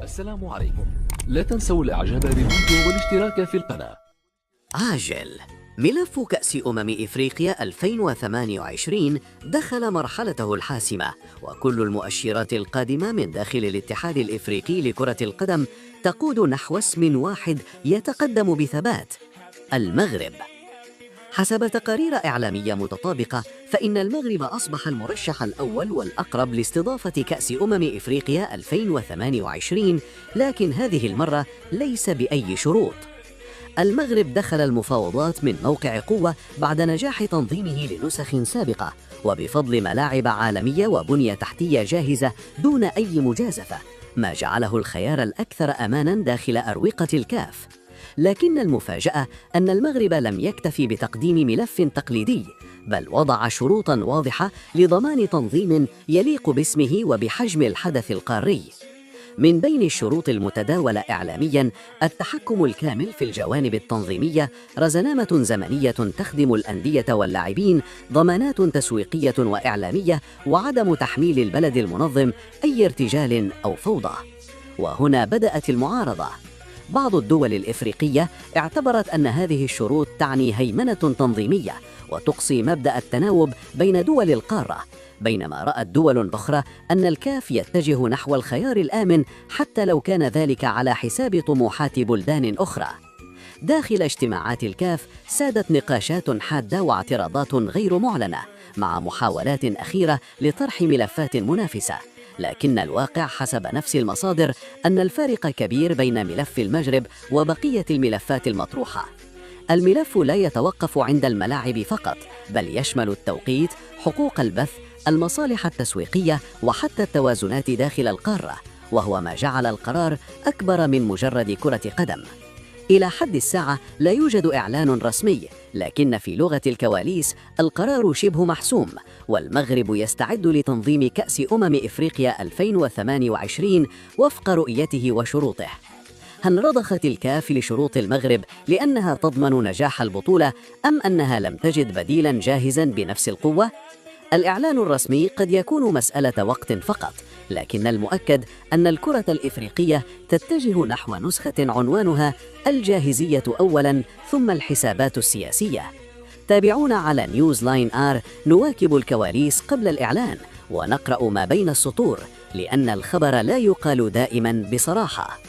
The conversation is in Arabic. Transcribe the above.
السلام عليكم. لا تنسوا الاعجاب بالفيديو والاشتراك في القناة. عاجل. ملف كأس إفريقيا 2028 دخل مرحلته الحاسمة، وكل المؤشرات القادمة من داخل الاتحاد الإفريقي لكرة القدم تقود نحو اسم واحد يتقدم بثبات: المغرب. حسب تقارير إعلامية متطابقة، فإن المغرب أصبح المرشح الأول والأقرب لاستضافة كأس إفريقيا 2028، لكن هذه المرة ليس بأي شروط. المغرب دخل المفاوضات من موقع قوة بعد نجاح تنظيمه لنسخ سابقة، وبفضل ملاعب عالمية وبنية تحتية جاهزة دون أي مجازفة، ما جعله الخيار الأكثر أماناً داخل أروقة الكاف. لكن المفاجأة أن المغرب لم يكتفي بتقديم ملف تقليدي، بل وضع شروطاً واضحة لضمان تنظيم يليق باسمه وبحجم الحدث القاري. من بين الشروط المتداولة إعلامياً التحكم الكامل في الجوانب التنظيمية، رزنامة زمنية تخدم الأندية واللاعبين، ضمانات تسويقية وإعلامية، وعدم تحميل البلد المنظم أي ارتجال أو فوضى. وهنا بدأت المعارضة. بعض الدول الإفريقية اعتبرت أن هذه الشروط تعني هيمنة تنظيمية وتقصي مبدأ التناوب بين دول القارة، بينما رأت دول أخرى أن الكاف يتجه نحو الخيار الآمن حتى لو كان ذلك على حساب طموحات بلدان أخرى. داخل اجتماعات الكاف سادت نقاشات حادة واعتراضات غير معلنة، مع محاولات أخيرة لطرح ملفات منافسة، لكن الواقع حسب نفس المصادر أن الفارق كبير بين ملف المغرب وبقية الملفات المطروحة. الملف لا يتوقف عند الملاعب فقط، بل يشمل التوقيت، حقوق البث، المصالح التسويقية، وحتى التوازنات داخل القارة، وهو ما جعل القرار أكبر من مجرد كرة قدم. إلى حد الساعة لا يوجد إعلان رسمي، لكن في لغة الكواليس القرار شبه محسوم، والمغرب يستعد لتنظيم كأس إفريقيا 2028 وفق رؤيته وشروطه. هل رضخت الكاف لشروط المغرب لأنها تضمن نجاح البطولة، أم أنها لم تجد بديلاً جاهزاً بنفس القوة؟ الإعلان الرسمي قد يكون مسألة وقت فقط، لكن المؤكد أن الكرة الإفريقية تتجه نحو نسخة عنوانها الجاهزية أولاً ثم الحسابات السياسية. تابعونا على نيوز لاين آر، نواكب الكواليس قبل الإعلان ونقرأ ما بين السطور، لأن الخبر لا يقال دائماً بصراحة.